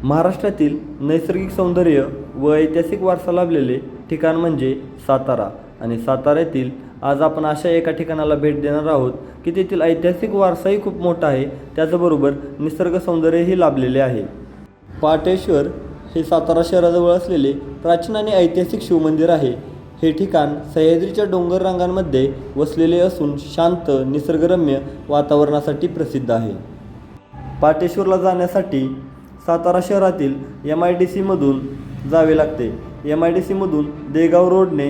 महाराष्ट्रातील नैसर्गिक सौंदर्य व ऐतिहासिक वारसा लाभलेले ठिकाण म्हणजे सातारा. आणि साताऱ्यातील आज आपण अशा एका ठिकाणाला भेट देणार आहोत की तेथील ऐतिहासिक वारसाही खूप मोठा आहे, त्याचबरोबर निसर्ग सौंदर्यही लाभलेले आहे. पाटेश्वर हे सातारा शहराजवळ असलेले प्राचीन आणि ऐतिहासिक शिवमंदिर आहे. हे ठिकाण सह्याद्रीच्या डोंगर रांगांमध्ये वसलेले असून शांत निसर्गरम्य वातावरणासाठी प्रसिद्ध आहे. पाटेश्वरला जाण्यासाठी सातारा शहरातील MIDC मधून जावे लागते. MIDC मधून देगाव रोडने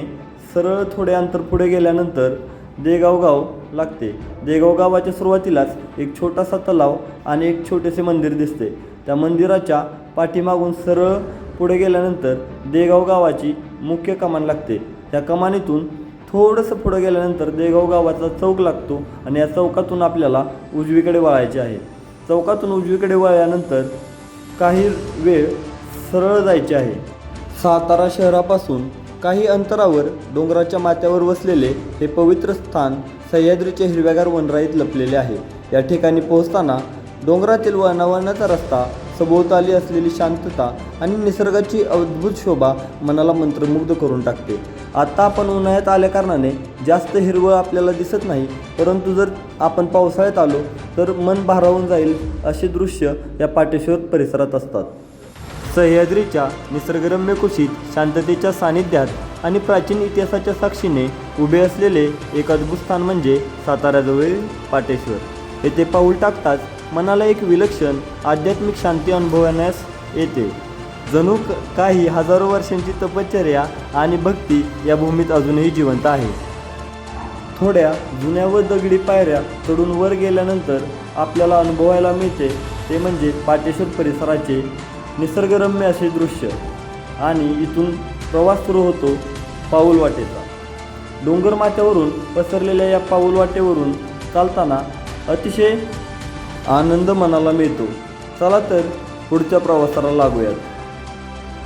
सरळ थोडे अंतर पुढे गेल्यानंतर देगाव गाव लागते. देगाव गावाच्या सुरुवातीलाच एक छोटासा तलाव आणि एक छोटेसे मंदिर दिसते. त्या मंदिराच्या पाठीमागून सरळ पुढे गेल्यानंतर देगाव गावाची मुख्य कमान लागते. त्या कमानीतून थोडंसं पुढे गेल्यानंतर देगाव गावाचा चौक लागतो आणि या चौकातून आपल्याला उजवीकडे वळायचे आहे. चौकातून उजवीकडे वळल्यानंतर काही वेळ सरळ जायचे आहे. सातारा शहरापासून काही अंतरावर डोंगराच्या माथ्यावर वसलेले हे पवित्र स्थान सह्याद्रीच्या हिरव्यागार वनराईत लपलेले आहे. या ठिकाणी पोहोचताना डोंगरातील वळणावळणाचा रस्ता, सभोवताली असलेली शांतता आणि निसर्गाची अद्भुत शोभा मनाला मंत्रमुग्ध करून टाकते. आता आपण उन्हाळ्यात आल्या कारणाने जास्त हिरवळ आपल्याला दिसत नाही, परंतु जर आपण पावसाळ्यात आलो तर मन भारावून जाईल असे दृश्य या पाटेश्वर परिसरात असतात. सह्याद्रीच्या निसर्गरम्य कुशीत शांततेच्या सानिध्यात आणि प्राचीन इतिहासाच्या साक्षीने उभे असलेले एक अद्भुत स्थान म्हणजे साताऱ्याजवळील पाटेश्वर. येथे पाऊल टाकताच मनाला एक विलक्षण आध्यात्मिक शांती अनुभवण्यास येते. जणू काही हजारो वर्षांची तपश्चर्या आणि भक्ती या भूमीत अजूनही जिवंत आहे. थोड्या जुन्या व दगडी पायऱ्या चढून वर गेल्यानंतर आपल्याला अनुभवायला मिळते ते म्हणजे पाटेश्वर परिसराचे निसर्गरम्य असे दृश्य. आणि इथून प्रवास सुरू होतो पाऊलवाटेचा. डोंगर माथ्यावरून पसरलेल्या या पाऊलवाटेवरून चालताना अतिशय आनंद मनाला मिळतो. चला तर पुढच्या प्रवासाला लागूयात.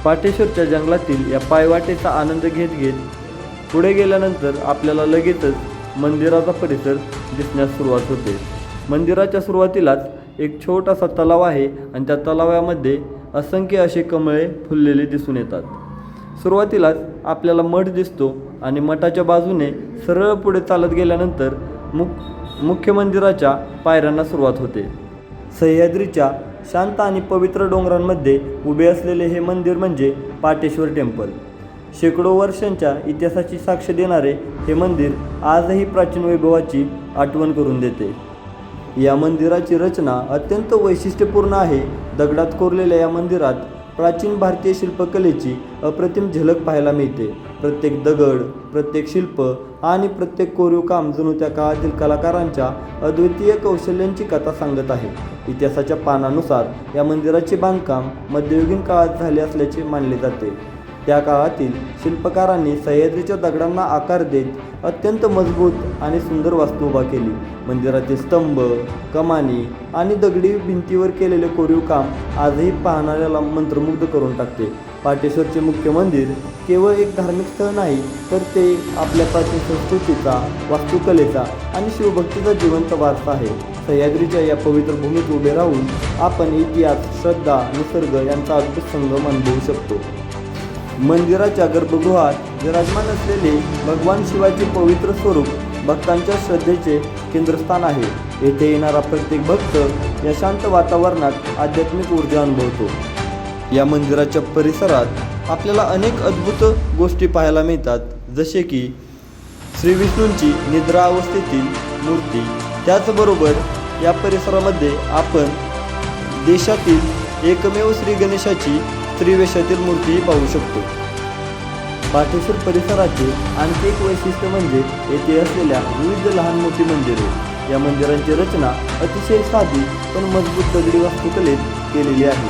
पाटेश्वरच्या जंगलातील या पायवाटेचा आनंद घेत घेत पुढे गेल्यानंतर आपल्याला लगेचच मंदिराचा परिसर दिसण्यास सुरुवात होते. मंदिराच्या सुरुवातीलाच एक छोटासा तलाव आहे आणि त्या तलावामध्ये असंख्य असे कमळे फुललेले दिसून येतात. सुरुवातीलाच आपल्याला मठ दिसतो आणि मठाच्या बाजूने सरळ पुढे चालत गेल्यानंतर मुख्य मंदिराच्या पायऱ्यांना सुरुवात होते. सह्याद्रीच्या शांत आणि पवित्र डोंगरांमध्ये उभे असलेले हे मंदिर म्हणजे पाटेश्वर टेम्पल. शेकडो वर्षांच्या इतिहासाची साक्ष देणारे हे मंदिर आजही प्राचीन वैभवाची आठवण करून देते. या मंदिराची रचना अत्यंत वैशिष्ट्यपूर्ण आहे. दगडात कोरलेल्या या मंदिरात प्राचीन भारतीय शिल्पकलेची अप्रतिम झलक पाहायला मिळते. प्रत्येक दगड, प्रत्येक शिल्प आणि प्रत्येक कोरीव काम जणू त्या काळातील कलाकारांच्या अद्वितीय कौशल्यांची कथा सांगत आहे. इतिहासाच्या पानानुसार या मंदिराचे बांधकाम मध्ययुगीन काळात झाले असल्याचे मानले जाते. त्या काळातील शिल्पकारांनी सह्याद्रीच्या दगडांना आकार देत अत्यंत मजबूत आणि सुंदर वास्तू उभा केली. मंदिरातील स्तंभ, कमानी आणि दगडी भिंतीवर केलेले कोरीव काम आजही पाहणाऱ्याला मंत्रमुग्ध करून टाकते. पाटेश्वरचे मुख्य मंदिर केवळ एक धार्मिक स्थळ नाही, तर ते आपल्या प्राचीन संस्कृतीचा, वास्तुकलेचा आणि शिवभक्तीचा जिवंत वारसा आहे. सह्याद्रीच्या या पवित्र भूमीत उभे राहून आपण इतिहास, श्रद्धा, निसर्ग यांचा अद्भुत संगम अनुभवू शकतो. मंदिराच्या गर्भगृहात विराजमान असलेले भगवान शिवाचे पवित्र स्वरूप भक्तांच्या श्रद्धेचे केंद्रस्थान आहे. येथे येणारा प्रत्येक भक्त या शांत वातावरणात आध्यात्मिक ऊर्जा अनुभवतो. या मंदिराच्या परिसरात आपल्याला अनेक अद्भुत गोष्टी पाहायला मिळतात, जसे की श्री विष्णूंची निद्रा अवस्थेतील मूर्ती. त्याचबरोबर या परिसरामध्ये आपण देशातील एकमेव श्री गणेशाची स्त्रीवेशातील मूर्तीही पाहू शकतो. पाटेश्वर परिसराचे आणखी एक वैशिष्ट्य म्हणजे येथे असलेल्या विविध लहान मोठी मंदिरे. या मंदिरांची रचना अतिशय साधी पण मजबूत दगडी वास्तुकलेत केलेली आहे.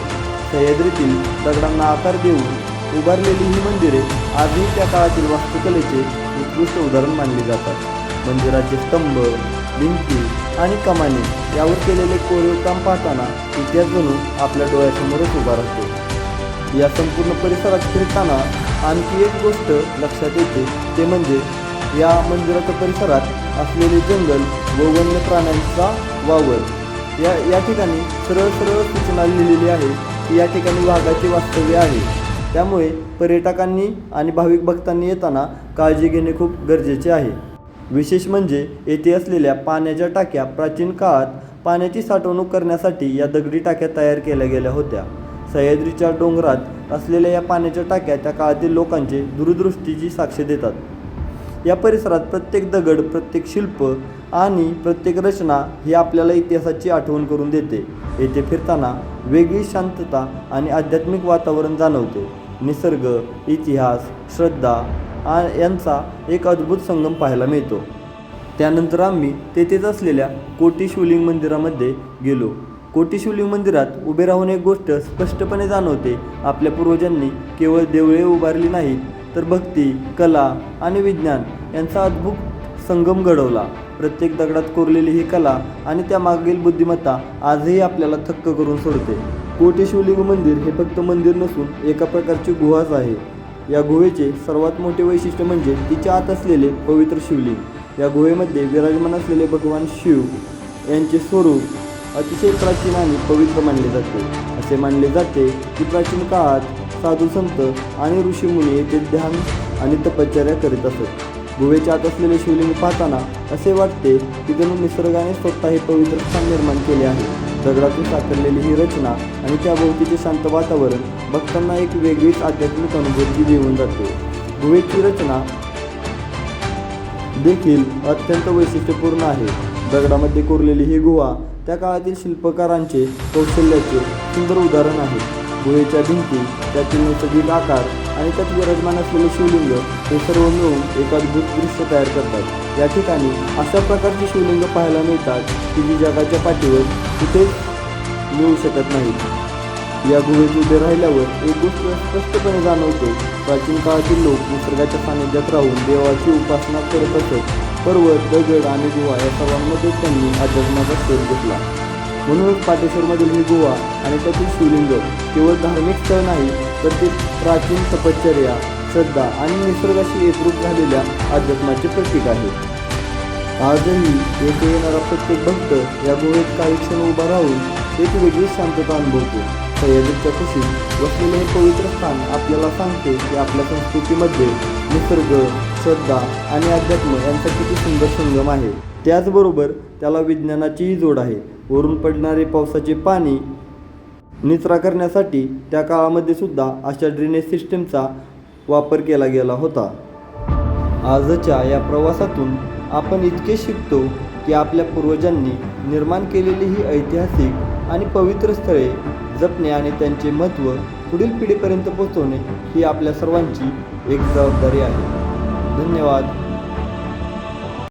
सह्याद्रीतील दगडांना आकार देऊन उभारलेली ही मंदिरे आजही त्या काळातील वास्तुकलेचे उत्कृष्ट उदाहरण मानली जातात. मंदिराचे स्तंभ, भिंती आणि कमानी यावर केलेले कोरीव काम पाहताना इतिहास जणू आपल्या डोळ्यासमोरच उभा राहतो. या संपूर्ण परिसरात फिरताना आणखी एक गोष्ट लक्षात येते, ते म्हणजे या मंदिराच्या परिसरात असलेले जंगल व वन्य प्राण्यांचा वावर. या ठिकाणी सरळ सूचना लिहिलेली आहे की या ठिकाणी वाघाचे वास्तव्य आहे. त्यामुळे पर्यटकांनी आणि भाविक भक्तांनी येताना काळजी घेणे खूप गरजेचे आहे. विशेष म्हणजे येथे असलेल्या पाण्याच्या टाक्या प्राचीन काळात पाण्याची साठवणूक करण्यासाठी या दगडी टाक्या तयार केल्या गेल्या होत्या. सह्याद्रीच्या डोंगरात असलेल्या या पाण्याच्या टाक्या त्या काळातील लोकांचे दूरदृष्टीची साक्ष देतात. या परिसरात प्रत्येक दगड, प्रत्येक शिल्प आणि प्रत्येक रचना ही आपल्याला इतिहासाची आठवण करून देते. येथे फिरताना वेगळी शांतता आणि आध्यात्मिक वातावरण जाणवते. निसर्ग, इतिहास, श्रद्धा यांचा एक अद्भुत संगम पाहायला मिळतो. त्यानंतर आम्ही तेथेच असलेल्या कोटी शिवलिंग मंदिरामध्ये गेलो. कोटी शिवलिंग मंदिरात उभे राहून एक गोष्ट स्पष्टपणे जाणवते. आपल्या पूर्वजांनी केवळ देवळे उभारली नाहीत, तर भक्ती, कला आणि विज्ञान यांचा अद्भुत संगम घडवला. प्रत्येक दगडात कोरलेली ही कला आणि त्यामागील बुद्धिमत्ता आजही आपल्याला थक्क करून सोडते. कोटी शिवलिंग मंदिर हे फक्त मंदिर नसून एका प्रकारची गुहाच आहे. या गुहेचे सर्वात मोठे वैशिष्ट्य म्हणजे तिच्या आत असलेले पवित्र शिवलिंग. या गुहेमध्ये विराजमान असलेले भगवान शिव यांचे स्वरूप अतिशय प्राचीन आणि पवित्र मानले जाते. असे मानले जाते की प्राचीन काळात साधू संत आणि ऋषीमुनी येथे ध्यान आणि तपश्चर्या करीत असत. गुहेच्या आत असलेले शिवलिंग पाहताना असे वाटते की जणू निसर्गाने स्वतः हे पवित्र स्थान निर्माण केले आहे. दगडातून साकारलेली ही रचना आणि त्याभोवतीचे शांत वातावरण भक्तांना एक वेगळीच आध्यात्मिक अनुभूती देऊन जाते. गुहेची रचना देखील अत्यंत वैशिष्ट्यपूर्ण आहे. दगडामध्ये कोरलेली ही गुहा त्या काळातील शिल्पकारांचे कौशल्याचे सुंदर उदाहरण आहे. गुहेच्या भिंती, त्यातील नैसर्गिक आकार आणि त्यात विराजमान असलेले शिवलिंग हे सर्व मिळून एक अद्भुत दृश्य तयार करतात. या ठिकाणी अशा प्रकारची शिवलिंग पाहायला मिळतात की जी जगाच्या पाठीवर कुठेच मिळू शकत नाहीत. या गुहेत उभे राहिल्यावर एक गोष्ट स्पष्टपणे जाणवते. प्राचीन काळातील लोक निसर्गाच्या सानिध्यात राहून देवाची उपासना करत असत. पर्वत, दगड आणि गुहा या सर्वांमध्ये त्यांनी अध्यात्माचा शोध घेतला. म्हणूनच पाटेश्वरमधील ही गुहा आणि त्यातील शिवलिंग केवळ धार्मिक स्थळ नाही, तर ते प्राचीन तपश्चर्या, श्रद्धा आणि निसर्गाशी एकरूप झालेल्या अध्यात्माचे प्रतीक आहे. आजही येथे येणारा प्रत्येक भक्त या गुहेत काही क्षण उभा राहून एक वेगळी शांतता अनुभवतो. सह्याद्रीच्या कुशीत वसलेले हे पवित्र स्थान आपल्याला सांगते की आपल्या संस्कृतीमध्ये निसर्ग, श्रद्धा आणि अध्यात्म यांचा किती सुंदर संगम आहे. त्याचबरोबर त्याला विज्ञानाचीही जोड आहे. वरून पडणारे पावसाचे पाणी निचरा करण्यासाठी त्या काळामध्ये सुद्धा अशा ड्रेनेज सिस्टीमचा वापर केला गेला होता. आजच्या या प्रवासातून आपण इतके शिकतो की आपल्या पूर्वजांनी निर्माण केलेली ही ऐतिहासिक आणि पवित्र स्थळे जपणे आणि त्यांचे महत्त्व पुढील पिढीपर्यंत पोहोचवणे ही आपल्या सर्वांची एक जबाबदारी आहे. धन्यवाद.